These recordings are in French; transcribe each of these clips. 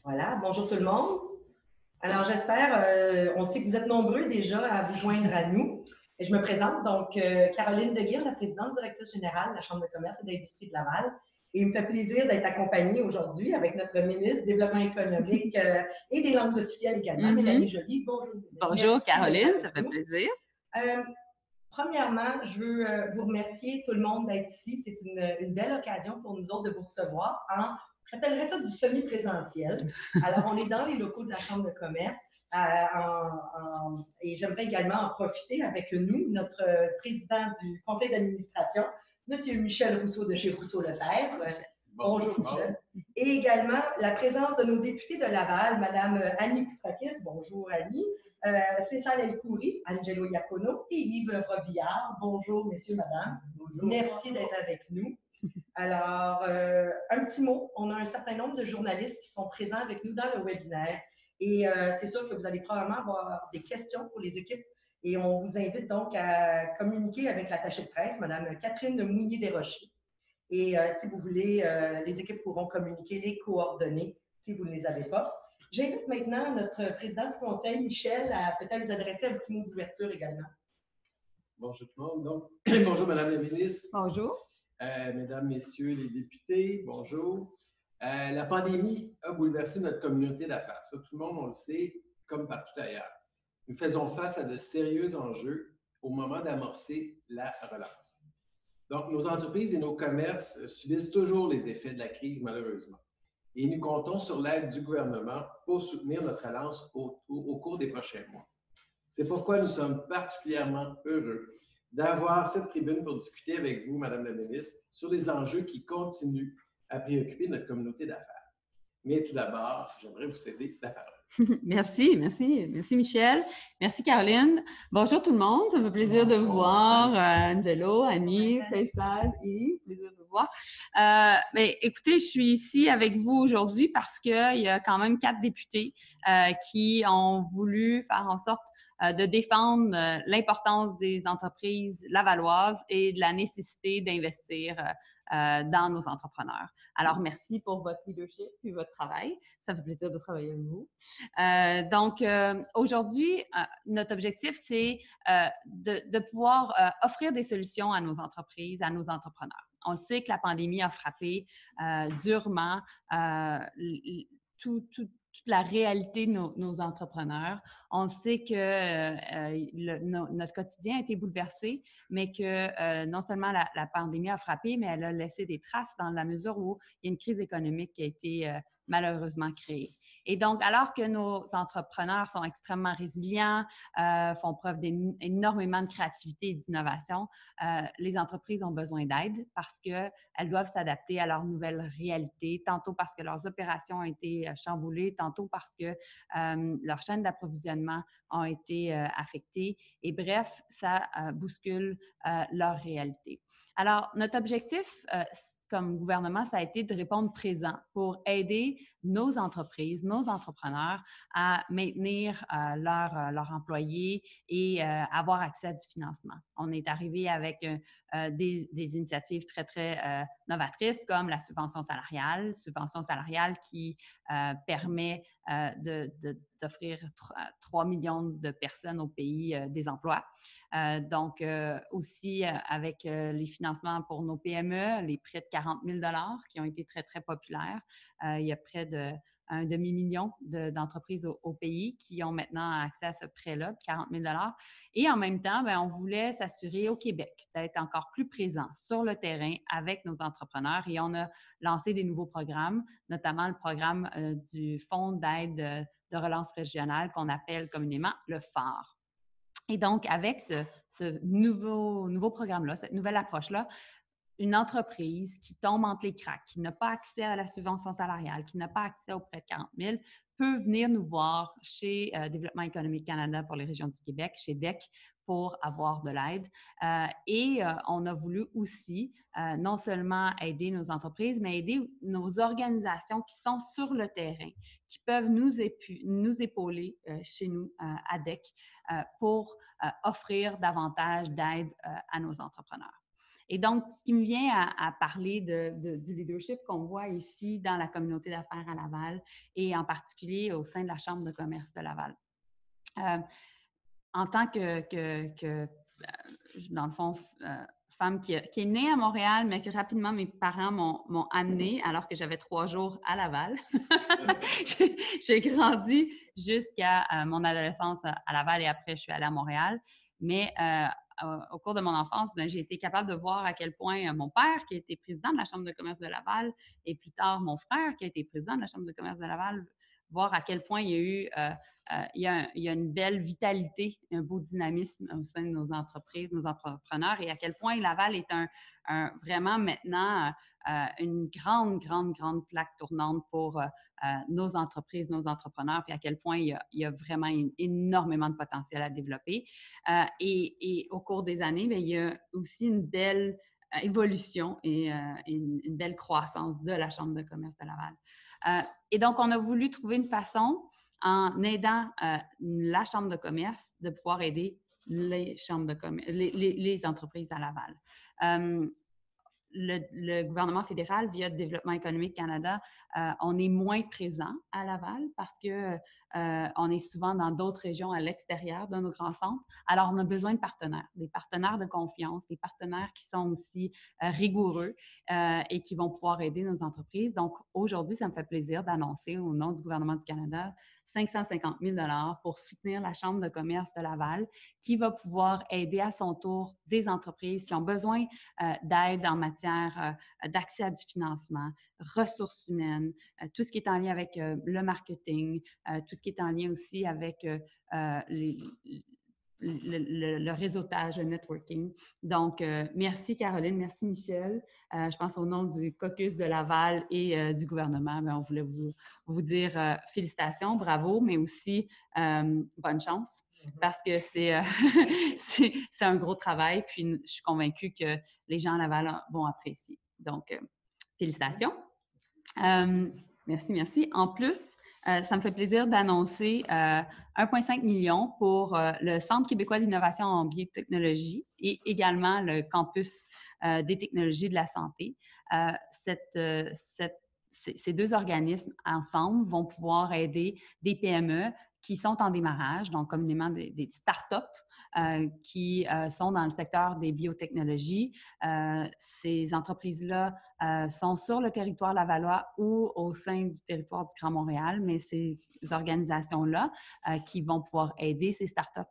Voilà, bonjour tout le monde. Alors j'espère, on sait que vous êtes nombreux déjà à vous joindre à nous. Et je me présente donc Caroline Deguire, la présidente directrice générale de la Chambre de commerce et d'industrie de Laval. Et il me fait plaisir d'être accompagnée aujourd'hui avec notre ministre du Développement économique et des langues officielles également, Mélanie Joly. Bonjour. Bonjour Caroline, ça fait plaisir. Euh, Premièrement, je veux vous remercier tout le monde d'être ici. C'est une belle occasion pour nous autres de vous recevoir en, j'appellerais ça du semi-présentiel. Alors, on est dans les locaux de la Chambre de commerce et j'aimerais également en profiter avec nous, notre président du conseil d'administration, M. Michel Rousseau de chez Rousseau-Lefebvre. Bonjour Michel. Et également la présence de nos députés de Laval, Mme Annie Koutrakis. Bonjour Annie. Faisal El-Khoury, Angelo Iacono et Yves Lefebvre-Billard. Bonjour, messieurs, madame. Bonjour. Merci d'être avec nous. Alors, un petit mot. On a un certain nombre de journalistes qui sont présents avec nous dans le webinaire. Et c'est sûr que vous allez probablement avoir des questions pour les équipes. Et on vous invite donc à communiquer avec l'attachée de presse, Mme Catherine Mouillet-Desrochers. Et si vous voulez, les équipes pourront communiquer les coordonnées si vous ne les avez pas. J'invite maintenant notre président du conseil, Michel, à peut-être vous adresser un petit mot d'ouverture également. Bonjour tout le monde. Donc, bonjour Madame la ministre. Bonjour. Mesdames, Messieurs les députés, bonjour. La pandémie a bouleversé notre communauté d'affaires. Ça, tout le monde, on le sait, comme partout ailleurs. Nous faisons face à de sérieux enjeux au moment d'amorcer la relance. Donc, nos entreprises et nos commerces subissent toujours les effets de la crise, malheureusement. Et nous comptons sur l'aide du gouvernement pour soutenir notre relance au cours des prochains mois. C'est pourquoi nous sommes particulièrement heureux d'avoir cette tribune pour discuter avec vous, Madame la ministre, sur les enjeux qui continuent à préoccuper notre communauté d'affaires. Mais tout d'abord, j'aimerais vous céder la parole. Merci Michel. Merci Caroline. Bonjour tout le monde, ça me fait plaisir de vous voir. Angelo, Annie, Faisal, Yves, plaisir de vous voir. Mais écoutez, je suis ici avec vous aujourd'hui parce qu'il y a quand même 4 députés qui ont voulu faire en sorte de défendre l'importance des entreprises lavalloises et de la nécessité d'investir dans nos entrepreneurs. Alors, merci pour votre leadership et votre travail. Ça fait plaisir de travailler avec vous. Donc, aujourd'hui, notre objectif, c'est de pouvoir offrir des solutions à nos entreprises, à nos entrepreneurs. On sait que la pandémie a frappé durement toute la réalité de nos entrepreneurs. On sait que notre quotidien a été bouleversé, mais que non seulement la pandémie a frappé, mais elle a laissé des traces dans la mesure où il y a une crise économique qui a été malheureusement créée. Et donc, alors que nos entrepreneurs sont extrêmement résilients, font preuve d'énormément de créativité et d'innovation, les entreprises ont besoin d'aide parce qu'elles doivent s'adapter à leur nouvelle réalité, tantôt parce que leurs opérations ont été chamboulées, tantôt parce que leurs chaînes d'approvisionnement ont été affectées. Et bref, ça bouscule leur réalité. Alors, notre objectif comme gouvernement, ça a été de répondre présent pour aider nos entreprises, nos entrepreneurs à maintenir leurs employés et avoir accès à du financement. On est arrivé avec des initiatives très, très novatrices comme la subvention salariale qui permet d'offrir 3 millions de personnes au pays des emplois. Donc, aussi avec les financements pour nos PME, les prêts de 40 000 qui ont été très, très populaires. Il y a près d'un demi-million d'entreprises au pays qui ont maintenant accès à ce prêt-là de 40 000 Et en même temps, bien, on voulait s'assurer au Québec d'être encore plus présent sur le terrain avec nos entrepreneurs et on a lancé des nouveaux programmes, notamment le programme du Fonds d'aide de relance régionale qu'on appelle communément le phare. Et donc, avec ce nouveau programme-là, cette nouvelle approche-là, une entreprise qui tombe entre les cracks, qui n'a pas accès à la subvention salariale, qui n'a pas accès aux prêts de 40 000, peut venir nous voir chez Développement économique Canada pour les régions du Québec, chez DEC, pour avoir de l'aide. On a voulu aussi non seulement aider nos entreprises, mais aider nos organisations qui sont sur le terrain, qui peuvent nous épauler chez nous à DEC pour offrir davantage d'aide à nos entrepreneurs. Et donc, ce qui me vient à parler du leadership qu'on voit ici dans la communauté d'affaires à Laval et en particulier au sein de la Chambre de commerce de Laval. En tant que dans le fond, femme qui est née à Montréal, mais que rapidement mes parents m'ont amenée alors que j'avais 3 jours à Laval. J'ai grandi jusqu'à mon adolescence à Laval et après, je suis allée à Montréal. Mais au cours de mon enfance, j'ai été capable de voir à quel point mon père, qui a été président de la Chambre de commerce de Laval, et plus tard mon frère, qui a été président de la Chambre de commerce de Laval, voir à quel point il y a eu il y a une belle vitalité, un beau dynamisme au sein de nos entreprises, nos entrepreneurs, et à quel point Laval est vraiment maintenant une grande plaque tournante pour nos entreprises, nos entrepreneurs, puis à quel point il y a vraiment énormément de potentiel à développer. Et au cours des années, bien, il y a aussi une belle évolution et une belle croissance de la Chambre de commerce de Laval. Et donc, on a voulu trouver une façon, en aidant la Chambre de commerce, de pouvoir aider les chambres de commerce, les entreprises à Laval. Le gouvernement fédéral, via Développement économique Canada, on est moins présent à Laval parce que on est souvent dans d'autres régions à l'extérieur de nos grands centres. Alors, on a besoin de partenaires, des partenaires de confiance, des partenaires qui sont aussi rigoureux et qui vont pouvoir aider nos entreprises. Donc, aujourd'hui, ça me fait plaisir d'annoncer au nom du gouvernement du Canada 550 000 $ pour soutenir la Chambre de commerce de Laval, qui va pouvoir aider à son tour des entreprises qui ont besoin d'aide en matière d'accès à du financement, ressources humaines, tout ce qui est en lien avec le marketing, tout ce qui est en lien aussi avec le réseautage, le networking. Donc, merci Caroline, merci Michel. Je pense au nom du caucus de Laval et du gouvernement, on voulait vous dire félicitations, bravo, mais aussi bonne chance parce que c'est un gros travail. Puis, je suis convaincue que les gens à Laval vont apprécier. Donc, félicitations. Merci. En plus, ça me fait plaisir d'annoncer 1,5 million pour le Centre québécois d'innovation en biotechnologie et également le campus des technologies de la santé. Ces 2 organismes ensemble vont pouvoir aider des PME qui sont en démarrage, donc communément des startups, qui sont dans le secteur des biotechnologies. Ces entreprises-là sont sur le territoire lavallois ou au sein du territoire du Grand Montréal, mais ces organisations-là qui vont pouvoir aider ces startups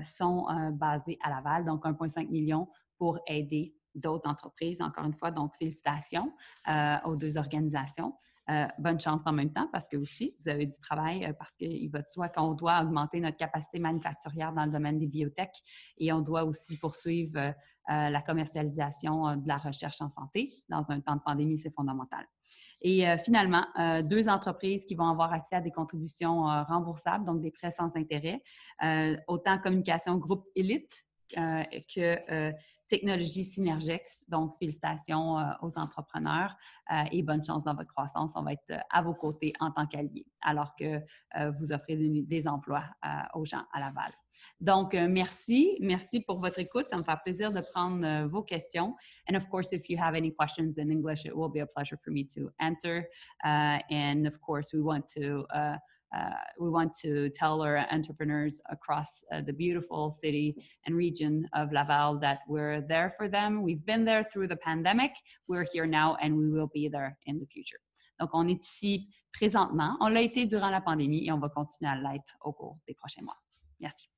sont basées à Laval, donc 1,5 million pour aider d'autres entreprises. Encore une fois, donc félicitations aux 2 organisations. Bonne chance en même temps parce que aussi, vous avez du travail parce qu'il va de soi qu'on doit augmenter notre capacité manufacturière dans le domaine des biotech et on doit aussi poursuivre la commercialisation de la recherche en santé. Dans un temps de pandémie, c'est fondamental. Et finalement, 2 entreprises qui vont avoir accès à des contributions remboursables, donc des prêts sans intérêt, autant Communication Groupe Élite que Technologie Synergex. Donc, félicitations aux entrepreneurs et bonne chance dans votre croissance. On va être à vos côtés en tant qu'alliés, alors que vous offrez des emplois aux gens à Laval. Donc, merci pour votre écoute. Ça me fait plaisir de prendre vos questions. And of course, if you have any questions in English, it will be a pleasure for me to answer. And of course, we want to tell our entrepreneurs across the beautiful city and region of Laval that we're there for them. We've been there through the pandemic. We're here now and we will be there in the future. Donc, on est ici présentement. On l'a été durant la pandémie et on va continuer à l'être au cours des prochains mois. Merci.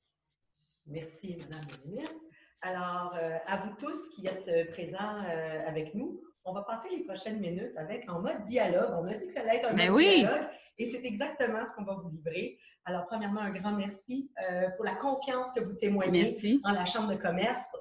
Merci, Mme la ministre. Alors, à vous tous qui êtes présents avec nous, on va passer les prochaines minutes en mode dialogue. On a dit que ça allait être un mode dialogue et c'est exactement ce qu'on va vous livrer. Alors, premièrement, un grand merci pour la confiance que vous témoignez en la Chambre de commerce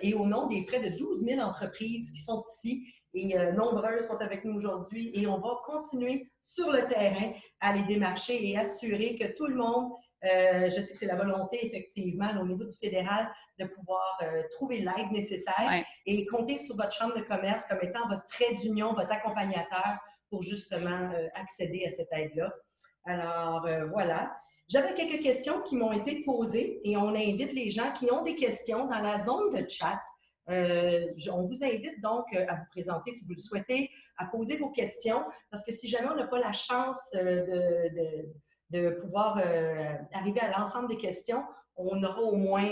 et au nom des près de 12 000 entreprises qui sont ici et nombreuses sont avec nous aujourd'hui et on va continuer sur le terrain à les démarcher et assurer que tout le monde je sais que c'est la volonté, effectivement, au niveau du fédéral, de pouvoir trouver l'aide nécessaire et compter sur votre chambre de commerce comme étant votre trait d'union, votre accompagnateur pour justement accéder à cette aide-là. Alors, voilà. J'avais quelques questions qui m'ont été posées et on invite les gens qui ont des questions dans la zone de chat On vous invite donc à vous présenter si vous le souhaitez, à poser vos questions, parce que si jamais on n'a pas la chance de pouvoir arriver à l'ensemble des questions, on aura au moins,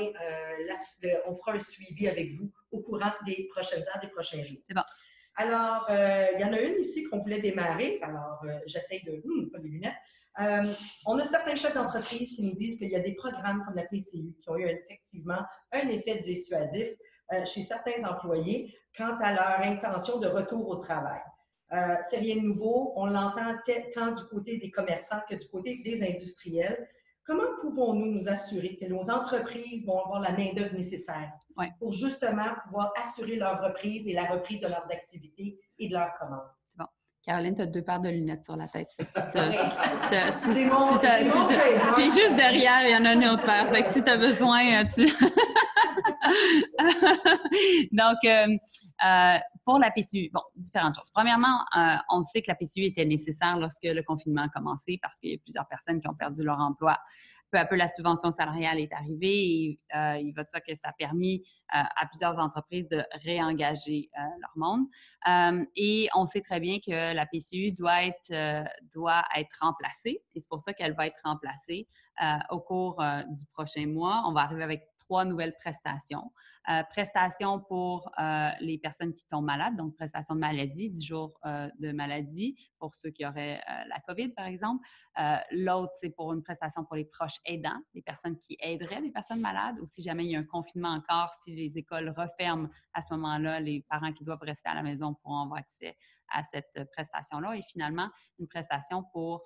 on fera un suivi avec vous au courant des prochaines heures, des prochains jours. C'est bon. Alors, il y en a une ici qu'on voulait démarrer. Alors, j'essaye de... pas les lunettes. On a certains chefs d'entreprise qui nous disent qu'il y a des programmes comme la PCU qui ont eu effectivement un effet dissuasif chez certains employés quant à leur intention de retour au travail. C'est rien de nouveau. On l'entend tant du côté des commerçants que du côté des industriels. Comment pouvons-nous nous assurer que nos entreprises vont avoir la main-d'œuvre nécessaire pour justement pouvoir assurer leur reprise et la reprise de leurs activités et de leurs commandes? Bon. Caroline, tu as 2 paires de lunettes sur la tête. C'est mon Puis juste derrière, il y en a une autre paire. Fait que si tu as besoin, tu... Donc, pour la PCU, bon, différentes choses. Premièrement, on sait que la PCU était nécessaire lorsque le confinement a commencé parce qu'il y a plusieurs personnes qui ont perdu leur emploi. Peu à peu, la subvention salariale est arrivée et il va de soi que ça a permis à plusieurs entreprises de réengager leur monde. Et on sait très bien que la PCU doit être remplacée et c'est pour ça qu'elle va être remplacée au cours du prochain mois. On va arriver avec 3 nouvelles prestations. Prestations pour les personnes qui tombent malades, donc prestation de maladie, 10 jours de maladie pour ceux qui auraient la COVID, par exemple. L'autre, c'est pour une prestation pour les proches aidants, les personnes qui aideraient des personnes malades, ou si jamais il y a un confinement encore, si les écoles referment à ce moment-là, les parents qui doivent rester à la maison pourront avoir accès à cette prestation-là. Et finalement, une prestation pour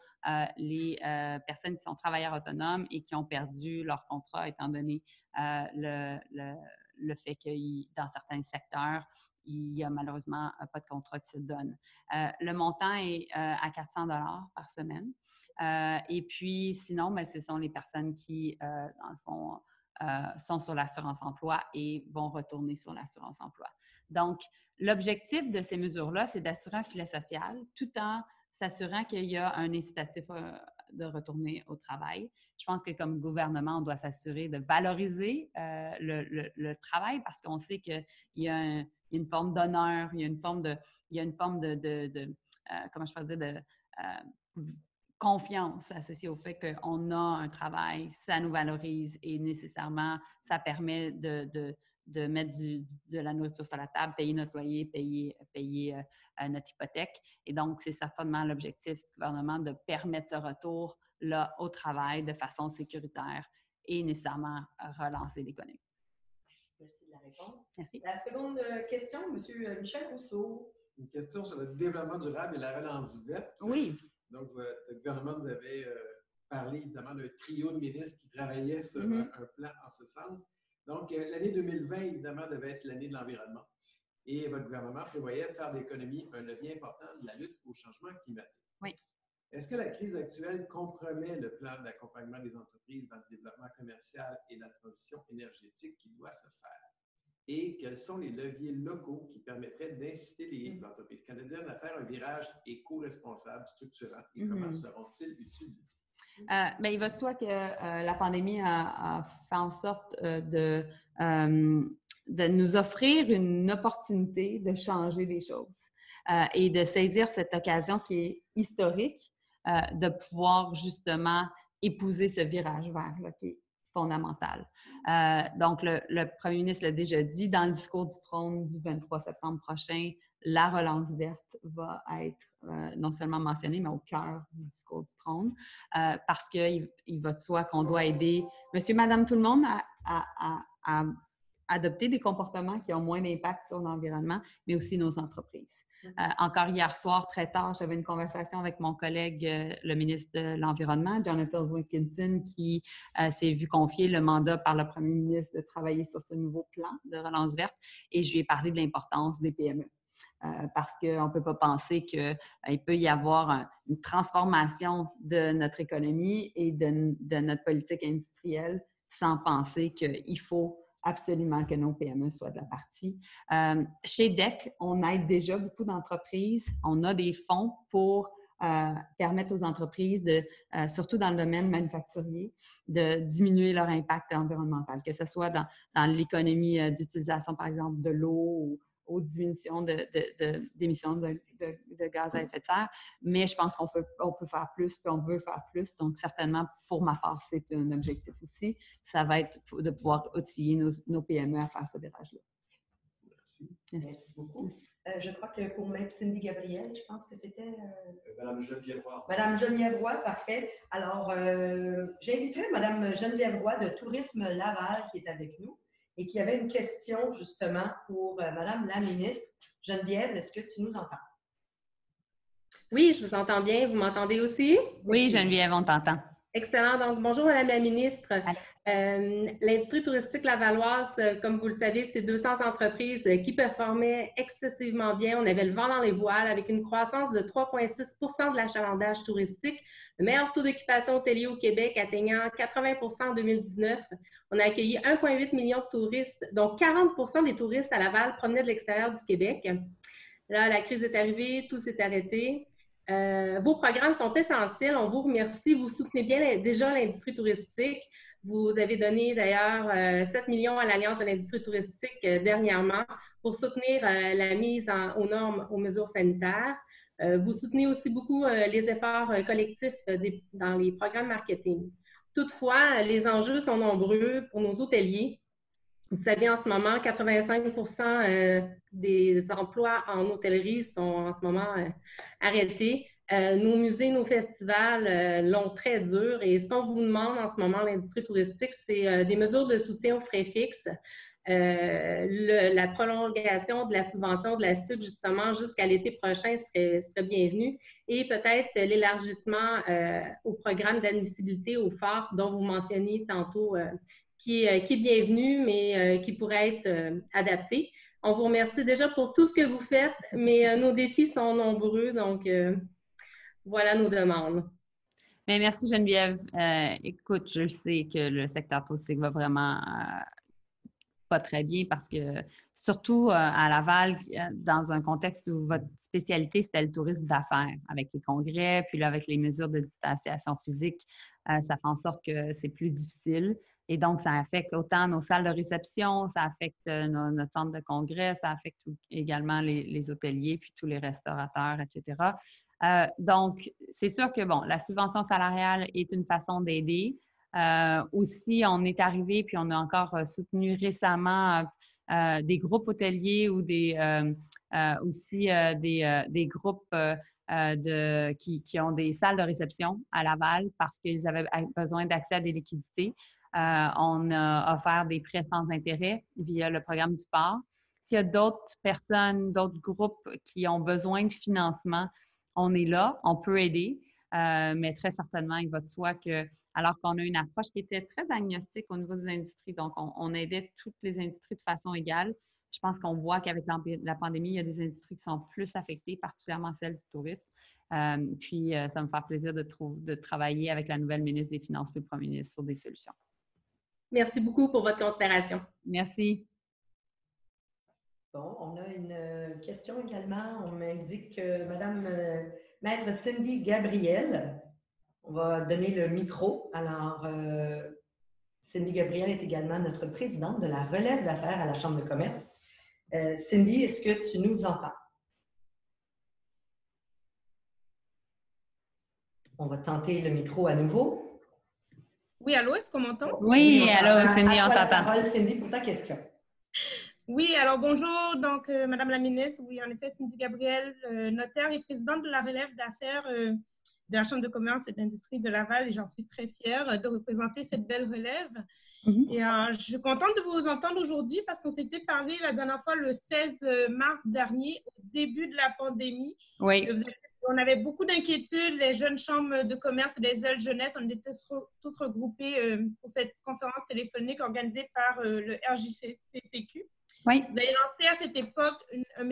les personnes qui sont travailleurs autonomes et qui ont perdu leur contrat étant donné le fait que dans certains secteurs, il n'y a malheureusement pas de contrat qui se donne. Le montant est à 400 $ par semaine. Et puis, sinon, bien, ce sont les personnes qui, dans le fond, sont sur l'assurance-emploi et vont retourner sur l'assurance-emploi. Donc, l'objectif de ces mesures-là, c'est d'assurer un filet social tout en s'assurant qu'il y a un incitatif de retourner au travail. Je pense que comme gouvernement, on doit s'assurer de valoriser le travail parce qu'on sait qu'il y a une forme d'honneur, il y a une forme de comment je peux dire, de confiance associée au fait qu'on a un travail, ça nous valorise et nécessairement, ça permet de mettre de la nourriture sur la table, payer notre loyer, payer notre hypothèque. Et donc, c'est certainement l'objectif du gouvernement de permettre ce retour-là au travail de façon sécuritaire et nécessairement relancer l'économie. Merci de la réponse. Merci. La seconde question, M. Michel Rousseau. Une question sur le développement durable et la relance verte. Oui. Donc, le gouvernement nous avait parlé évidemment d'un trio de ministres qui travaillaient sur un plan en ce sens. Donc, l'année 2020, évidemment, devait être l'année de l'environnement. Et votre gouvernement prévoyait faire de l'économie un levier important de la lutte au changement climatique. Oui. Est-ce que la crise actuelle compromet le plan d'accompagnement des entreprises dans le développement commercial et la transition énergétique qui doit se faire? Et quels sont les leviers locaux qui permettraient d'inciter les entreprises canadiennes à faire un virage éco-responsable, structurant, et comment seront-ils utilisés? Bien, il va de soi que la pandémie a fait en sorte de nous offrir une opportunité de changer les choses et de saisir cette occasion qui est historique de pouvoir justement épouser ce virage vert là, qui est fondamental. Donc, le premier ministre l'a déjà dit dans le discours du trône du 23 septembre prochain, la relance verte va être non seulement mentionnée, mais au cœur du discours du trône, parce qu'il va de soi qu'on doit aider monsieur, madame, tout le monde à adopter des comportements qui ont moins d'impact sur l'environnement, mais aussi nos entreprises. Encore hier soir, très tard, j'avais une conversation avec mon collègue, le ministre de l'Environnement, Jonathan Wilkinson, qui s'est vu confier le mandat par le premier ministre de travailler sur ce nouveau plan de relance verte, et je lui ai parlé de l'importance des PME. Parce qu'on ne peut pas penser qu'il peut y avoir une transformation de notre économie et de notre politique industrielle sans penser qu'il faut absolument que nos PME soient de la partie. Chez DEC, on aide déjà beaucoup d'entreprises. On a des fonds pour permettre aux entreprises, surtout dans le domaine manufacturier, de diminuer leur impact environnemental, que ce soit dans l'économie d'utilisation, par exemple, de l'eau ou diminution d'émissions de gaz à effet de serre. Mais je pense qu'on peut faire plus, puis on veut faire plus. Donc, certainement, pour ma part, c'est un objectif aussi. Ça va être de pouvoir outiller nos PME à faire ce virage-là. Merci beaucoup. Je crois que pour Maître Cindy Gabriel, je pense que c'était… Madame Geneviève Roy. Madame Geneviève Roy, parfait. Alors, j'inviterai Madame Geneviève Roy de Tourisme Laval qui est avec nous et qui avait une question justement pour Madame la ministre. Geneviève, est-ce que tu nous entends? Oui, je vous entends bien. Vous m'entendez aussi? Oui, Geneviève, on t'entend. Excellent. Donc, bonjour Madame la ministre. L'industrie touristique lavalloise, comme vous le savez, c'est 200 entreprises qui performaient excessivement bien. On avait le vent dans les voiles avec une croissance de 3,6 % de l'achalandage touristique, le meilleur taux d'occupation hôtelier au Québec atteignant 80 % en 2019. On a accueilli 1,8 million de touristes, dont 40 % des touristes à Laval provenaient de l'extérieur du Québec. Là, la crise est arrivée, tout s'est arrêté. Vos programmes sont essentiels. On vous remercie. Vous soutenez bien déjà l'industrie touristique. Vous avez donné d'ailleurs 7 millions à l'Alliance de l'industrie touristique dernièrement pour soutenir la mise aux normes, aux mesures sanitaires. Vous soutenez aussi beaucoup les efforts collectifs dans les programmes marketing. Toutefois, les enjeux sont nombreux pour nos hôteliers. Vous savez, en ce moment, 85 % des emplois en hôtellerie sont en ce moment arrêtés. Nos musées, nos festivals l'ont très dur. Et ce qu'on vous demande en ce moment, l'industrie touristique, c'est des mesures de soutien aux frais fixes, la prolongation de la subvention de la SUC, justement, jusqu'à l'été prochain serait bienvenue. Et peut-être l'élargissement au programme d'admissibilité au phare dont vous mentionniez tantôt, qui est bienvenu, mais qui pourrait être adapté. On vous remercie déjà pour tout ce que vous faites, mais nos défis sont nombreux, donc voilà nos demandes. Bien, merci Geneviève. Écoute, je le sais que le secteur touristique va vraiment pas très bien parce que, surtout à Laval, dans un contexte où votre spécialité, c'était le tourisme d'affaires, avec les congrès, puis là, avec les mesures de distanciation physique, ça fait en sorte que c'est plus difficile. Et donc, ça affecte autant nos salles de réception, ça affecte notre centre de congrès, ça affecte également les hôteliers, puis tous les restaurateurs, etc. Donc, c'est sûr que, bon, la subvention salariale est une façon d'aider. Aussi, on est arrivé, puis on a encore soutenu récemment des groupes hôteliers ou des groupes qui ont des salles de réception à Laval parce qu'ils avaient besoin d'accès à des liquidités. On a offert des prêts sans intérêt via le programme du phare. S'il y a d'autres personnes, d'autres groupes qui ont besoin de financement, on est là, on peut aider, mais très certainement, il va de soi que, alors qu'on a une approche qui était très agnostique au niveau des industries, donc on aidait toutes les industries de façon égale. Je pense qu'on voit qu'avec la pandémie, il y a des industries qui sont plus affectées, particulièrement celles du tourisme. Puis, ça me fait plaisir de travailler avec la nouvelle ministre des Finances puis le premier ministre sur des solutions. Merci beaucoup pour votre considération. Merci. Bon, on a une question également. On m'indique que Madame Maître Cindy Gabriel, on va donner le micro. Alors, Cindy Gabriel est également notre présidente de la relève d'affaires à la Chambre de commerce. Cindy, est-ce que tu nous entends? On va tenter le micro à nouveau. Oui, allô, est-ce qu'on m'entend? Oui, allô, Cindy, on t'entend. À toi la parole, Cindy, pour ta question. Oui, alors bonjour, donc Madame la ministre, oui, en effet, Cindy Gabriel, notaire et présidente de la relève d'affaires de la Chambre de commerce et d'industrie de Laval, et j'en suis très fière de représenter cette belle relève. Et je suis contente de vous entendre aujourd'hui parce qu'on s'était parlé la dernière fois le 16 mars dernier, au début de la pandémie. Oui. On avait beaucoup d'inquiétudes, les jeunes chambres de commerce et les ailes jeunesse, on était tous regroupés pour cette conférence téléphonique organisée par le RJCCQ. Oui. Vous avez lancé à cette époque un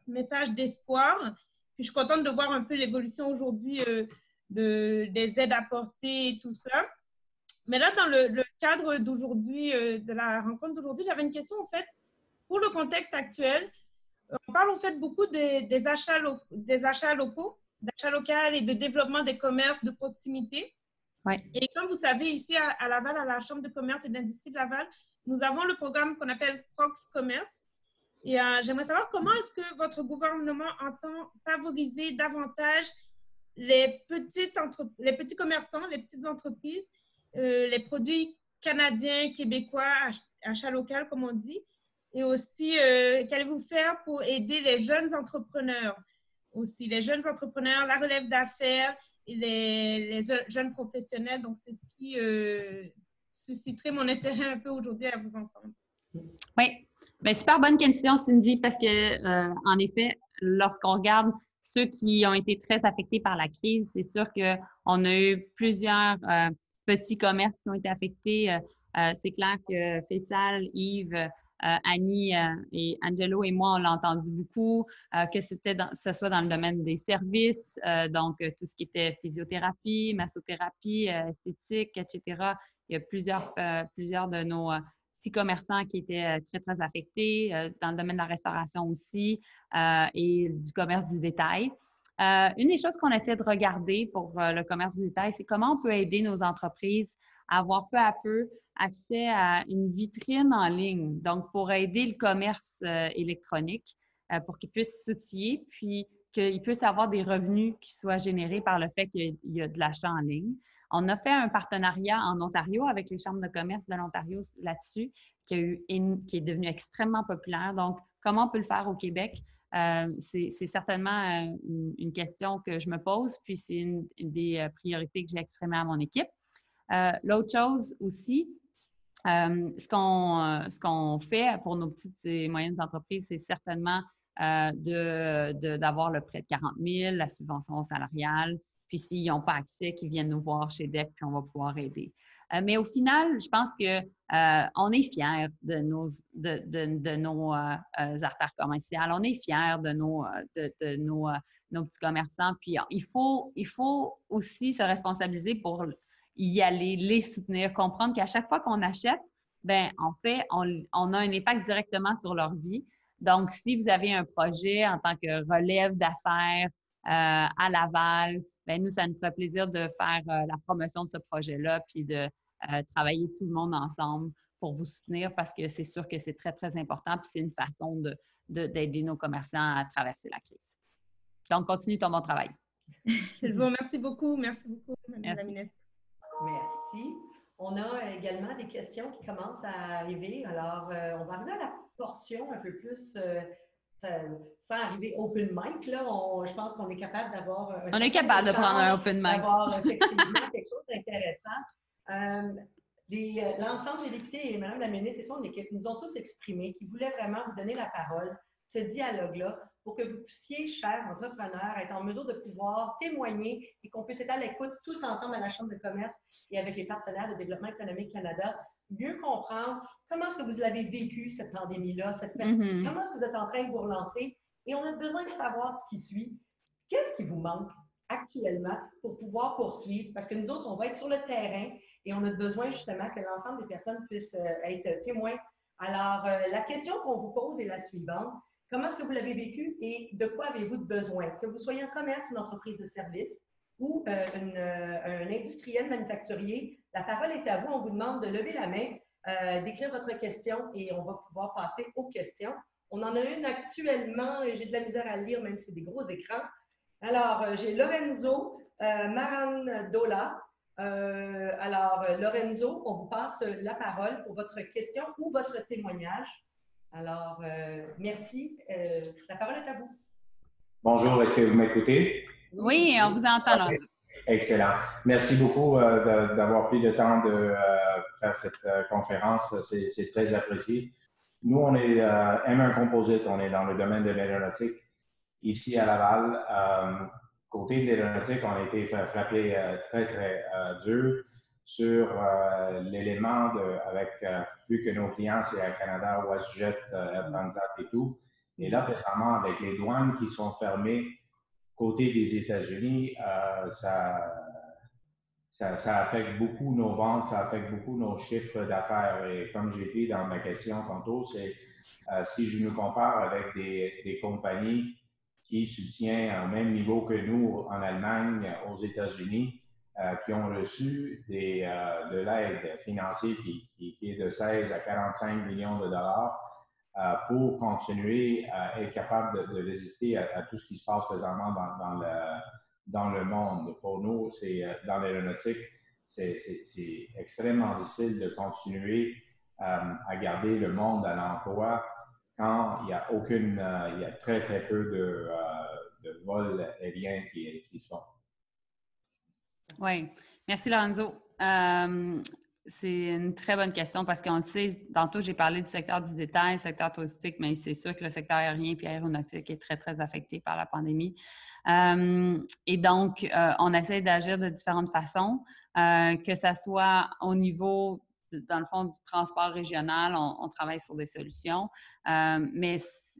message d'espoir. Puis je suis contente de voir un peu l'évolution aujourd'hui des aides apportées et tout ça. Mais là, dans le cadre d'aujourd'hui, de la rencontre d'aujourd'hui, j'avais une question en fait, pour le contexte actuel. On parle en fait beaucoup des achats locaux, d'achat local et de développement des commerces de proximité. Ouais. Et comme vous savez, ici à Laval, à la Chambre de commerce et d'industrie de Laval, nous avons le programme qu'on appelle Prox Commerce. Et j'aimerais savoir comment est-ce que votre gouvernement entend favoriser davantage les petits commerçants, les petites entreprises, les produits canadiens, québécois, achat local, comme on dit. Et aussi, qu'allez-vous faire pour aider les jeunes entrepreneurs aussi, les jeunes entrepreneurs, la relève d'affaires et les jeunes professionnels. Donc, c'est ce qui susciterait mon intérêt un peu aujourd'hui à vous entendre. Oui, bien, super bonne question, Cindy, parce que, en effet, lorsqu'on regarde ceux qui ont été très affectés par la crise, c'est sûr qu'on a eu plusieurs petits commerces qui ont été affectés. C'est clair que Faisal, Yves, Annie et Angelo et moi, on l'a entendu beaucoup, que ce soit dans le domaine des services, donc tout ce qui était physiothérapie, massothérapie, esthétique, etc. Il y a plusieurs de nos petits commerçants qui étaient très, très affectés, dans le domaine de la restauration aussi et du commerce du détail. Une des choses qu'on essaie de regarder pour le commerce du détail, c'est comment on peut aider nos entreprises à avoir peu à peu accès à une vitrine en ligne. Donc, pour aider le commerce électronique, pour qu'ils puissent s'outiller, puis qu'ils puissent avoir des revenus qui soient générés par le fait qu'il y a de l'achat en ligne. On a fait un partenariat en Ontario avec les chambres de commerce de l'Ontario là-dessus, qui est devenu extrêmement populaire. Donc, comment on peut le faire au Québec? C'est certainement une question que je me pose, puis c'est une des priorités que j'ai exprimées à mon équipe. L'autre chose aussi, ce qu'on fait pour nos petites et moyennes entreprises, c'est certainement d'avoir le prêt de 40 000, la subvention salariale, puis s'ils n'ont pas accès, qu'ils viennent nous voir chez DEC, puis on va pouvoir aider. Mais au final, je pense qu'on est fiers de nos artères commerciales, on est fiers de nos petits commerçants, puis il faut aussi se responsabiliser pour y aller, les soutenir, comprendre qu'à chaque fois qu'on achète, bien, en fait, on a un impact directement sur leur vie. Donc, si vous avez un projet en tant que relève d'affaires à Laval, bien, nous, ça nous ferait plaisir de faire la promotion de ce projet-là, puis de travailler tout le monde ensemble pour vous soutenir parce que c'est sûr que c'est très, très important, puis c'est une façon d'aider nos commerçants à traverser la crise. Donc, continue ton bon travail. Je vous remercie beaucoup. Merci beaucoup, Mme la ministre. Merci. On a également des questions qui commencent à arriver. Alors, on va arriver à la portion un peu plus, sans arriver open mic. Là, je pense qu'on est capable d'avoir on est capable de prendre un open mic. D'avoir effectivement quelque chose d'intéressant. L'ensemble des députés et Mme la ministre et son équipe nous ont tous exprimé qu'ils voulaient vraiment vous donner la parole, ce dialogue-là, pour que vous puissiez, chers entrepreneurs, être en mesure de pouvoir témoigner et qu'on puisse être à l'écoute tous ensemble à la Chambre de commerce et avec les partenaires de Développement économique Canada, mieux comprendre comment est-ce que vous avez vécu cette pandémie-là, comment est-ce que vous êtes en train de vous relancer. Et on a besoin de savoir ce qui suit. Qu'est-ce qui vous manque actuellement pour pouvoir poursuivre? Parce que nous autres, on va être sur le terrain et on a besoin justement que l'ensemble des personnes puissent être témoins. Alors, la question qu'on vous pose est la suivante. Comment est-ce que vous l'avez vécu et de quoi avez-vous besoin? Que vous soyez en commerce, une entreprise de service ou un industriel manufacturier, la parole est à vous. On vous demande de lever la main, d'écrire votre question et on va pouvoir passer aux questions. On en a une actuellement et j'ai de la misère à lire, même si c'est des gros écrans. Alors, j'ai Lorenzo Marandola. Alors, Lorenzo, on vous passe la parole pour votre question ou votre témoignage. Alors, merci. La parole est à vous. Bonjour, est-ce que vous m'écoutez? Oui, on vous entend. Là. Excellent. Merci beaucoup d'avoir pris le temps de faire cette conférence. C'est très apprécié. Nous, on est M1 Composite, on est dans le domaine de l'aéronautique ici à Laval. Côté de l'aéronautique, on a été frappé très, très dur sur l'élément vu que nos clients, c'est Air Canada, WestJet, Air Transat et tout. Et là, récemment, avec les douanes qui sont fermées côté des États-Unis, ça affecte beaucoup nos ventes, ça affecte beaucoup nos chiffres d'affaires. Et comme j'ai dit dans ma question tantôt, c'est si je nous compare avec des compagnies qui soutient au même niveau que nous en Allemagne, aux États-Unis, qui ont reçu de l'aide financière qui est de 16 à 45 millions de dollars pour continuer à être capable de résister à tout ce qui se passe présentement dans le monde. Pour nous, dans l'aéronautique, c'est extrêmement difficile de continuer à garder le monde à l'emploi quand il y a très, très peu de vols aériens qui se font. Oui, merci Lorenzo. C'est une très bonne question parce qu'on le sait, tantôt j'ai parlé du secteur du détail, secteur touristique, mais c'est sûr que le secteur aérien et aéronautique est très, très affecté par la pandémie. Et donc, on essaie d'agir de différentes façons, que ce soit au niveau, dans le fond, du transport régional, on travaille sur des solutions, mais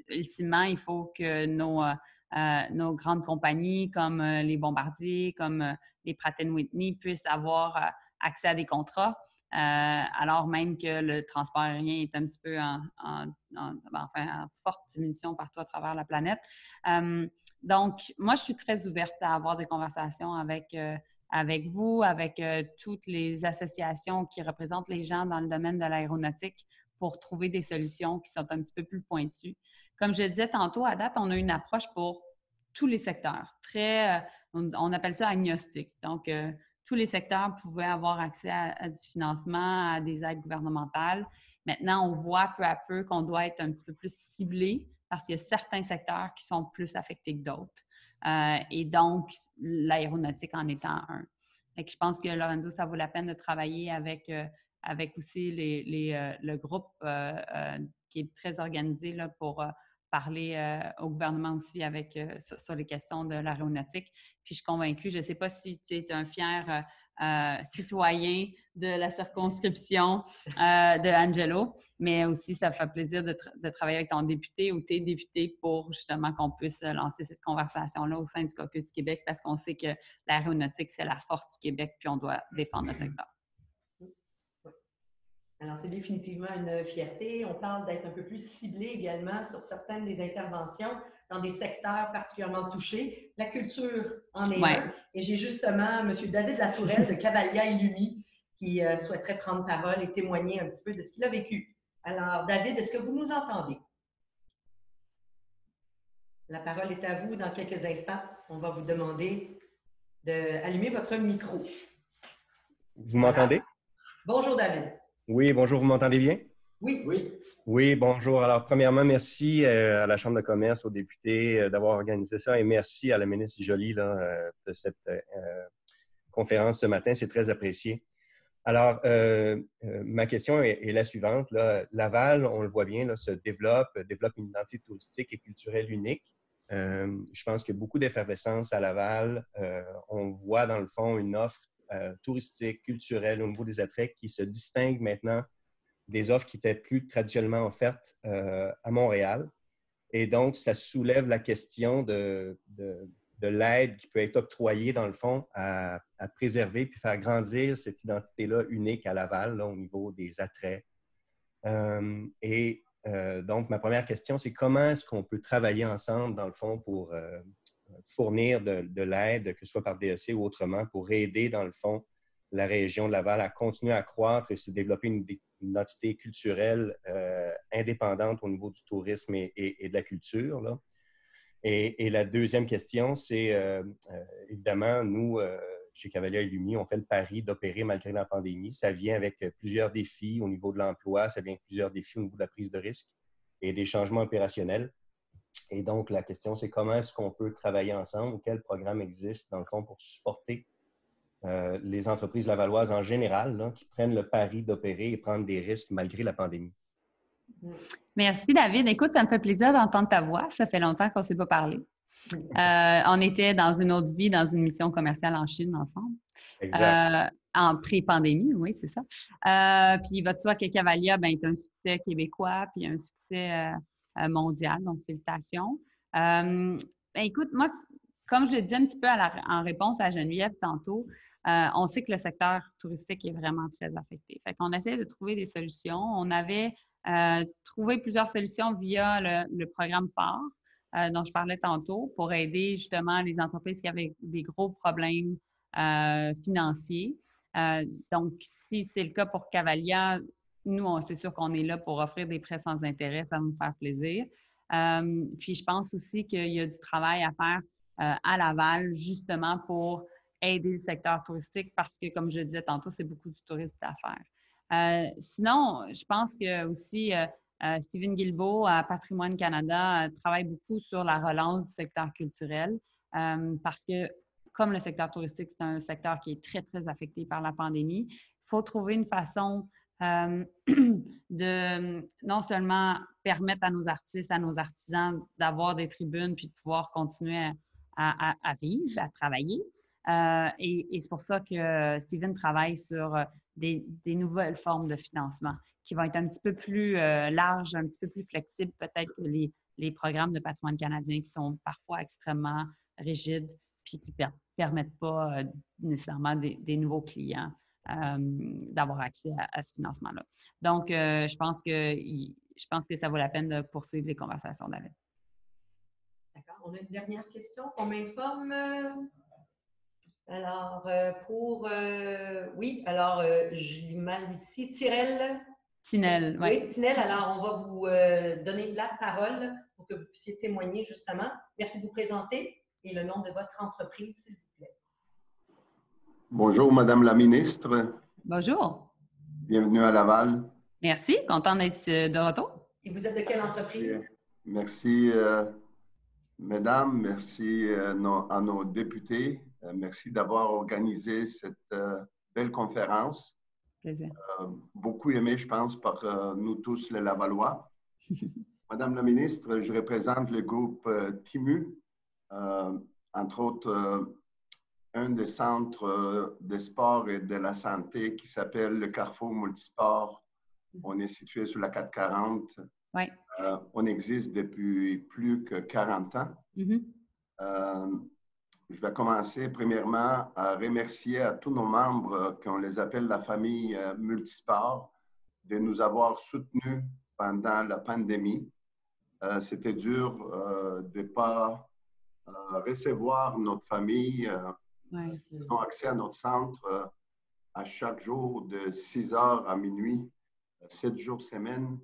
ultimement, il faut que nos grandes compagnies comme les Bombardier, comme les Pratt & Whitney puissent avoir accès à des contrats, alors même que le transport aérien est un petit peu en forte diminution partout à travers la planète. Donc, moi, je suis très ouverte à avoir des conversations avec vous, avec toutes les associations qui représentent les gens dans le domaine de l'aéronautique pour trouver des solutions qui sont un petit peu plus pointues. Comme je disais tantôt, à date, on a une approche pour tous les secteurs. On appelle ça agnostique. Donc, tous les secteurs pouvaient avoir accès à du financement, à des aides gouvernementales. Maintenant, on voit peu à peu qu'on doit être un petit peu plus ciblé parce qu'il y a certains secteurs qui sont plus affectés que d'autres. Et donc, l'aéronautique en étant un. Et je pense que, Lorenzo, ça vaut la peine de travailler avec aussi le groupe qui est très organisé là, pour parler au gouvernement aussi sur les questions de l'aéronautique. Puis je suis convaincue, je ne sais pas si tu es un fier citoyen de la circonscription de Angelo, mais aussi ça fait plaisir de travailler avec ton député ou tes députés pour justement qu'on puisse lancer cette conversation-là au sein du Caucus du Québec parce qu'on sait que l'aéronautique, c'est la force du Québec puis on doit défendre le secteur. Alors, c'est définitivement une fierté. On parle d'être un peu plus ciblé également sur certaines des interventions dans des secteurs particulièrement touchés. La culture en est un. Et j'ai justement M. David Latourelle de Cavalia et Lumi qui souhaiterait prendre parole et témoigner un petit peu de ce qu'il a vécu. Alors, David, est-ce que vous nous entendez? La parole est à vous dans quelques instants. On va vous demander d'allumer votre micro. Vous m'entendez? Bonjour, David. Oui, bonjour, vous m'entendez bien? Oui. Oui, bonjour. Alors, premièrement, merci à la Chambre de commerce, aux députés d'avoir organisé ça et merci à la ministre Joly de cette conférence ce matin. C'est très apprécié. Alors, ma question est la suivante. Là. Laval, on le voit bien, là, se développe une identité touristique et culturelle unique. Je pense qu'il y a beaucoup d'effervescence à Laval. On voit dans le fond une offre touristique, culturelle au niveau des attraits qui se distingue maintenant des offres qui étaient plus traditionnellement offertes à Montréal. Et donc, ça soulève la question de l'aide qui peut être octroyée, dans le fond, à préserver puis faire grandir cette identité-là unique à Laval, là, au niveau des attraits. Donc, ma première question, c'est comment est-ce qu'on peut travailler ensemble, dans le fond, pour fournir de l'aide, que ce soit par DEC ou autrement, pour aider, dans le fond, la région de Laval à continuer à croître et se développer une identité culturelle indépendante au niveau du tourisme et de la culture, là. Et la deuxième question, c'est évidemment, nous, chez Cavalia et Lumi, on fait le pari d'opérer malgré la pandémie. Ça vient avec plusieurs défis au niveau de l'emploi, ça vient avec plusieurs défis au niveau de la prise de risque et des changements opérationnels. Et donc, la question, c'est comment est-ce qu'on peut travailler ensemble ou quel programme existe, dans le fond, pour supporter les entreprises lavalloises en général là, qui prennent le pari d'opérer et prendre des risques malgré la pandémie. Merci, David. Écoute, ça me fait plaisir d'entendre ta voix. Ça fait longtemps qu'on ne s'est pas parlé. On était dans une autre vie, dans une mission commerciale en Chine ensemble. Exact. En pré-pandémie, oui, c'est ça. Puis, tu vois que Cavalia est un succès québécois puis un succès mondial. Donc, félicitations. Écoute, moi, comme je le disais un petit peu en réponse à Geneviève tantôt, on sait que le secteur touristique est vraiment très affecté. Fait qu'on essaie de trouver des solutions. On avait trouvé plusieurs solutions via le programme phare dont je parlais tantôt pour aider justement les entreprises qui avaient des gros problèmes financiers. Donc, si c'est le cas pour Cavalia, nous, c'est sûr qu'on est là pour offrir des prêts sans intérêt, ça va nous faire plaisir. Puis, je pense aussi qu'il y a du travail à faire à Laval, justement pour aider le secteur touristique parce que, comme je le disais tantôt, c'est beaucoup du tourisme d'affaires. Sinon, je pense que aussi Stephen Guilbeault à Patrimoine Canada travaille beaucoup sur la relance du secteur culturel parce que, comme le secteur touristique, c'est un secteur qui est très, très affecté par la pandémie, il faut trouver une façon de non seulement permettre à nos artistes, à nos artisans d'avoir des tribunes puis de pouvoir continuer à vivre, à travailler. Et c'est pour ça que Stephen travaille sur des nouvelles formes de financement qui vont être un petit peu plus larges, un petit peu plus flexibles peut-être que les programmes de patrimoine canadien qui sont parfois extrêmement rigides puis qui ne permettent pas nécessairement des nouveaux clients d'avoir accès à ce financement-là. Donc, je pense que ça vaut la peine de poursuivre les conversations, David. D'accord. On a une dernière question qu'on m'informe. Alors, je lis mal ici. Tinel, oui. Oui, Tinel, alors on va vous donner la parole pour que vous puissiez témoigner justement. Merci de vous présenter et le nom de votre entreprise, s'il vous plaît. Bonjour, Madame la ministre. Bonjour. Bienvenue à Laval. Merci, content d'être de retour. Et vous êtes de quelle entreprise? Merci, mesdames. Merci à nos députés. Merci d'avoir organisé cette belle conférence. Plaisir. Beaucoup aimée, je pense, par nous tous les Lavallois. Madame la ministre, je représente le groupe TIMU, entre autres un des centres de sport et de la santé qui s'appelle le Carrefour Multisport. On est situé sur la 440. Oui. On existe depuis plus que 40 ans. Je vais commencer premièrement à remercier à tous nos membres, qu'on les appelle la famille Multisport, de nous avoir soutenus pendant la pandémie. C'était dur de ne pas recevoir notre famille. Ils ont accès à notre centre à chaque jour de 6 heures à minuit, 7 jours semaine.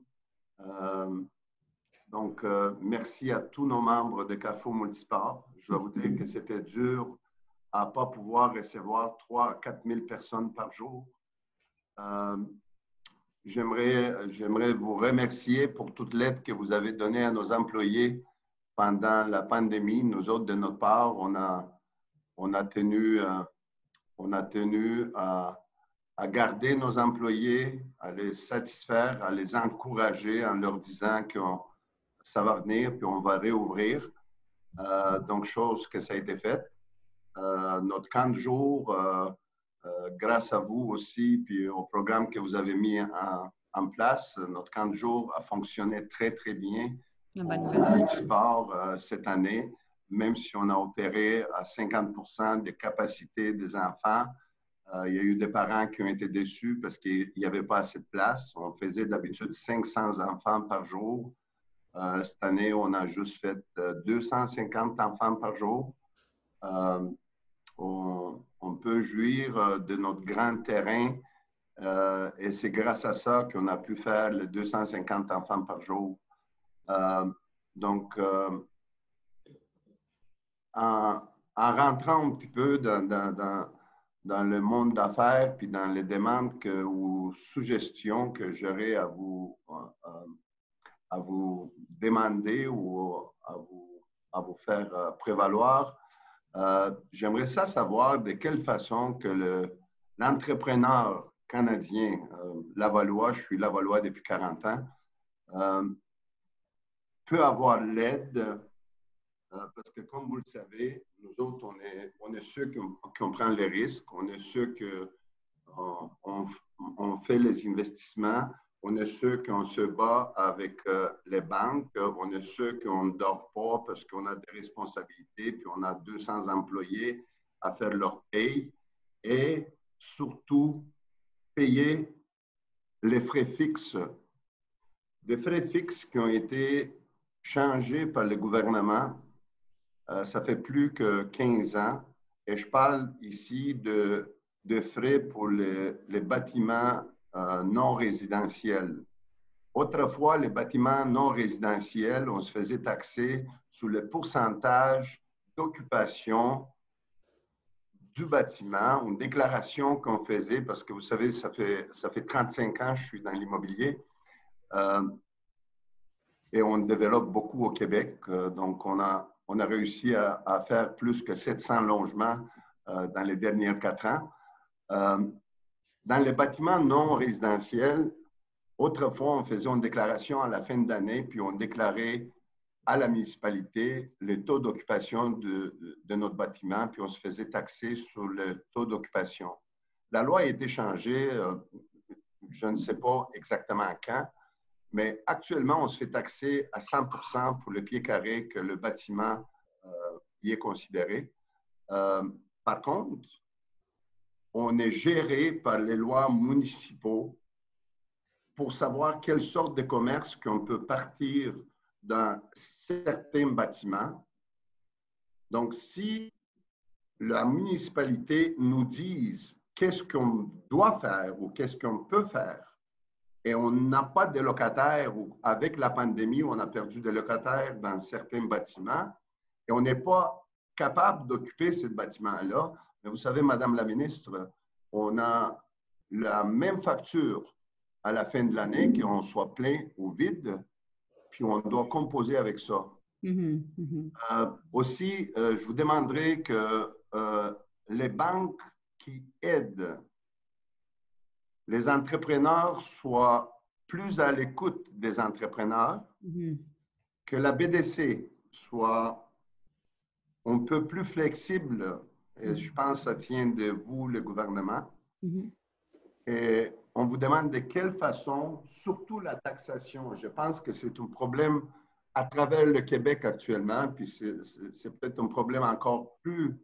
Donc, merci à tous nos membres de Carrefour Multisport. Je dois vous dire que c'était dur à ne pas pouvoir recevoir 3 à 4 000 personnes par jour. J'aimerais vous remercier pour toute l'aide que vous avez donnée à nos employés pendant la pandémie. Nous autres, de notre part, on a tenu à garder nos employés, à les satisfaire, à les encourager en leur disant que ça va venir puis on va réouvrir. Donc, chose que ça a été faite. Notre camp de jour, grâce à vous aussi, puis au programme que vous avez mis en place, notre camp de jour a fonctionné très, très bien au Multisport cette année, même si on a opéré à 50% de capacité des enfants. Il y a eu des parents qui ont été déçus parce qu'il n'y avait pas assez de place. On faisait d'habitude 500 enfants par jour. Cette année, on a juste fait 250 enfants par jour. On peut jouir de notre grand terrain et c'est grâce à ça qu'on a pu faire les 250 enfants par jour. Donc, en rentrant un petit peu dans le monde d'affaires puis dans les demandes ou suggestions que j'aurais à vous demander ou à vous faire prévaloir, j'aimerais savoir de quelle façon que l'entrepreneur canadien, lavallois, je suis lavallois depuis 40 ans, peut avoir l'aide, parce que comme vous le savez, nous autres, on est ceux qui prend les risques, on est ceux qui on fait les investissements, on est ceux qui se bat avec les banques, on est ceux qui ne dort pas parce qu'on a des responsabilités, puis on a 200 employés à faire leur paye et surtout payer les frais fixes. Des frais fixes qui ont été changé par le gouvernement. Ça fait plus que 15 ans. Et je parle ici de frais pour les bâtiments non résidentiels. Autrefois, les bâtiments non résidentiels, on se faisait taxer sur le pourcentage d'occupation du bâtiment, une déclaration qu'on faisait, parce que vous savez, ça fait 35 ans que je suis dans l'immobilier et on développe beaucoup au Québec. Donc, on a réussi à faire plus que 700 logements dans les dernières 4 ans. Dans les bâtiments non résidentiels, autrefois, on faisait une déclaration à la fin de l'année, puis on déclarait à la municipalité le taux d'occupation de notre bâtiment, puis on se faisait taxer sur le taux d'occupation. La loi a été changée, je ne sais pas exactement quand, mais actuellement, on se fait taxer à 100% pour le pied carré que le bâtiment y est considéré. Par contre, on est géré par les lois municipaux pour savoir quelle sorte de commerce qu'on peut partir dans certains bâtiments. Donc, si la municipalité nous dit qu'est-ce qu'on doit faire ou qu'est-ce qu'on peut faire, et on n'a pas de locataires, ou avec la pandémie, on a perdu des locataires dans certains bâtiments, et on n'est pas capable d'occuper ces bâtiments-là. Mais vous savez, Madame la ministre, on a la même facture à la fin de l'année, qu'on soit plein ou vide, puis on doit composer avec ça. Aussi, je vous demanderai que les banques qui aident les entrepreneurs soient plus à l'écoute des entrepreneurs, que la BDC soit un peu plus flexible, et je pense que ça tient de vous, le gouvernement. Et on vous demande de quelle façon, surtout la taxation. Je pense que c'est un problème à travers le Québec actuellement, puis c'est peut-être un problème encore plus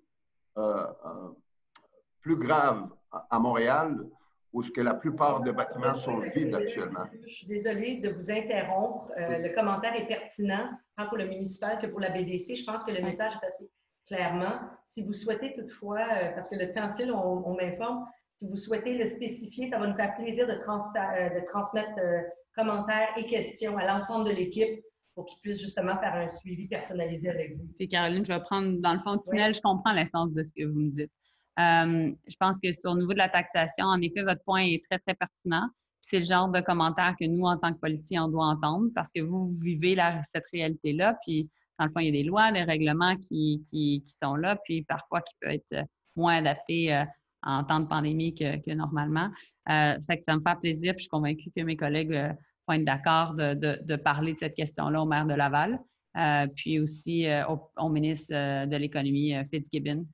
grave à Montréal, où ce que la plupart des bâtiments sont vides actuellement. Je suis désolée de vous interrompre. Le commentaire est pertinent, tant pour le municipal que pour la BDC. Je pense que le message est assez clairement. Si vous souhaitez toutefois, parce que le temps file, on m'informe, si vous souhaitez le spécifier, ça va nous faire plaisir de transmettre commentaires et questions à l'ensemble de l'équipe pour qu'ils puissent justement faire un suivi personnalisé avec vous. Puis Caroline, je vais prendre, dans le fond, tunnel, je comprends l'essence de ce que vous me dites. Je pense que sur le niveau de la taxation, en effet, votre point est très, très pertinent. C'est le genre de commentaire que nous, en tant que politiciens, on doit entendre parce que vous vivez cette réalité-là. Puis, dans le fond, il y a des lois, des règlements qui sont là, puis parfois qui peuvent être moins adaptés en temps de pandémie que normalement. Ça fait que ça me fait plaisir, puis je suis convaincue que mes collègues vont être d'accord de parler de cette question-là au maire de Laval, puis aussi au ministre de l'Économie, Fitzgibbon,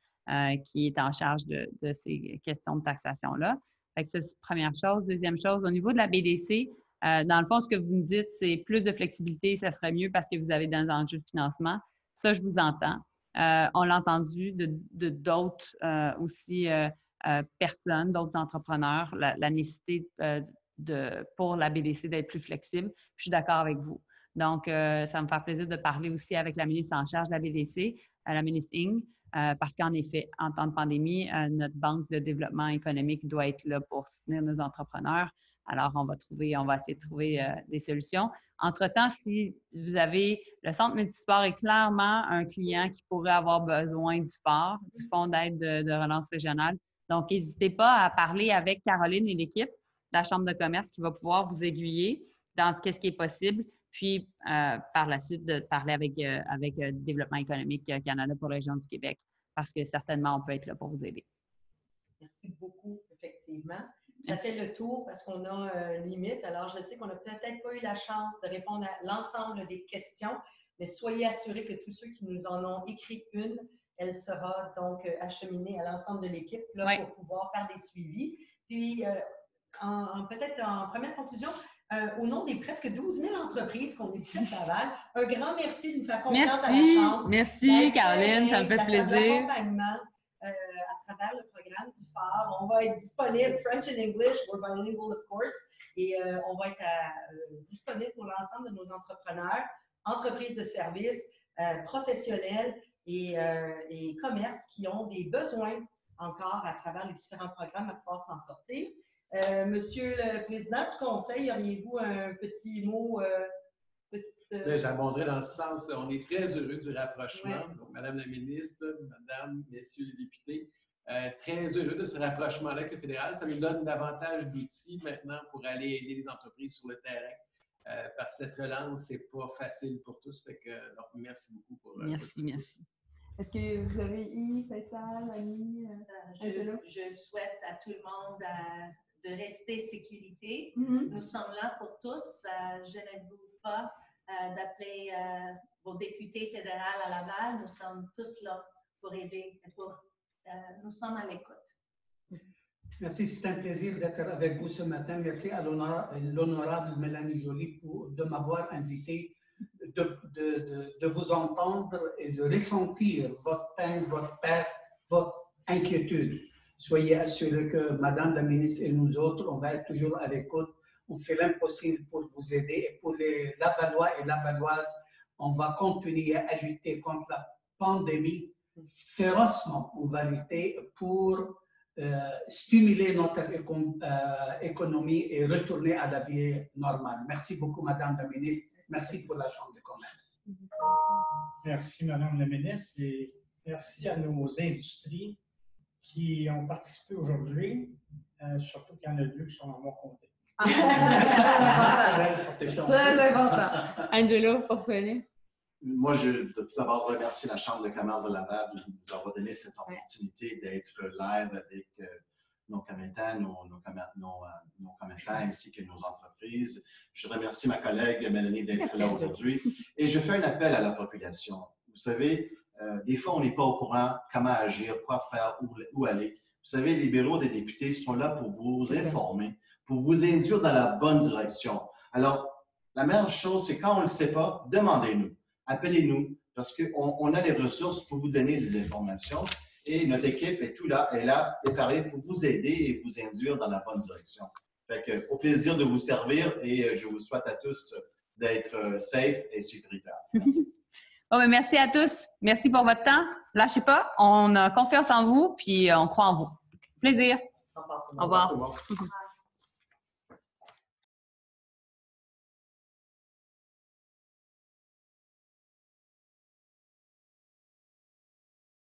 qui est en charge de ces questions de taxation-là. Fait que c'est la première chose. Deuxième chose, au niveau de la BDC, dans le fond, ce que vous me dites, c'est plus de flexibilité, ça serait mieux parce que vous avez des enjeux de financement. Ça, je vous entends. On l'a entendu de d'autres aussi personnes, d'autres entrepreneurs, la nécessité pour la BDC d'être plus flexible. Je suis d'accord avec vous. Donc, ça me fait plaisir de parler aussi avec la ministre en charge de la BDC, la ministre Ng, parce qu'en effet, en temps de pandémie, notre banque de développement économique doit être là pour soutenir nos entrepreneurs. Alors, on va essayer de trouver des solutions. Entre-temps, si vous avez, le Centre multisport est clairement un client qui pourrait avoir besoin du FOR, du Fonds d'aide de relance régionale. Donc, n'hésitez pas à parler avec Caroline et l'équipe de la Chambre de commerce qui va pouvoir vous aiguiller dans ce qui est possible. Puis, par la suite, de parler avec Développement économique Canada pour la région du Québec, parce que certainement, on peut être là pour vous aider. Merci beaucoup, effectivement. Ça fait le tour parce qu'on a une limite. Alors, je sais qu'on n'a peut-être pas eu la chance de répondre à l'ensemble des questions, mais soyez assurés que tous ceux qui nous en ont écrit une, elle sera donc acheminée à l'ensemble de l'équipe pour pouvoir faire des suivis. Puis, peut-être en première conclusion, au nom des presque 12 000 entreprises qu'on est ici à Laval, un grand merci de nous faire confiance à la Chambre. Merci, Caroline, ça me fait plaisir. À travers le programme du FOR. On va être disponible, French and English, we're bilingual of course, et on va être disponible pour l'ensemble de nos entrepreneurs entreprises de services, professionnels et commerces qui ont des besoins encore à travers les différents programmes à pouvoir s'en sortir. Monsieur le Président du Conseil, auriez-vous un petit mot? J'abonderai dans ce sens. On est très heureux du rapprochement. Ouais. Donc, Madame la ministre, Madame, Messieurs les députés, très heureux de ce rapprochement-là avec le fédéral. Ça nous donne davantage d'outils maintenant pour aller aider les entreprises sur le terrain. Parce que cette relance, c'est pas facile pour tous. Fait que, donc, merci beaucoup pour. Merci. Est-ce que vous avez Yves, Faisal, Annie? Je souhaite à tout le monde de rester sécurité. Nous sommes là pour tous. Je ne vous pas d'appeler vos députés fédéraux à Laval. Nous sommes tous là pour aider. Nous sommes à l'écoute. Merci, c'est un plaisir d'être avec vous ce matin. Merci à l'honorable Mélanie Joly de m'avoir invité, de vous entendre et de ressentir votre peine, votre perte, votre inquiétude. Soyez assurés que Madame la ministre et nous autres, on va être toujours à l'écoute. On fait l'impossible pour vous aider. Et pour les Lavallois et Lavalloises, on va continuer à lutter contre la pandémie. Férocement, on va lutter pour stimuler notre économie et retourner à la vie normale. Merci beaucoup, Madame la ministre. Merci pour la Chambre de commerce. Merci, Madame la ministre, et merci à nos industries qui ont participé aujourd'hui, surtout qu'il y en a deux qui sont en mon comté. Très important. Angelo, pour finir. Moi, je veux tout d'abord remercier la Chambre de commerce de Laval de nous avoir donné cette opportunité d'être live avec nos commettants, nos commettants ainsi que nos entreprises. Je remercie ma collègue Mélanie d'être là aujourd'hui. Et je fais un appel à la population. Vous savez, des fois, on n'est pas au courant comment agir, quoi faire, où aller. Vous savez, les bureaux des députés sont là pour vous informer, pour vous induire dans la bonne direction. Alors, la meilleure chose, c'est quand on ne le sait pas, demandez-nous. Appelez-nous parce qu'on a les ressources pour vous donner des informations et notre équipe est là, préparée pour vous aider et vous induire dans la bonne direction. Fait que, au plaisir de vous servir et je vous souhaite à tous d'être safe et sécuritaires. Merci. Merci à tous. Merci pour votre temps. Lâchez pas. On a confiance en vous puis on croit en vous. Plaisir. Au revoir.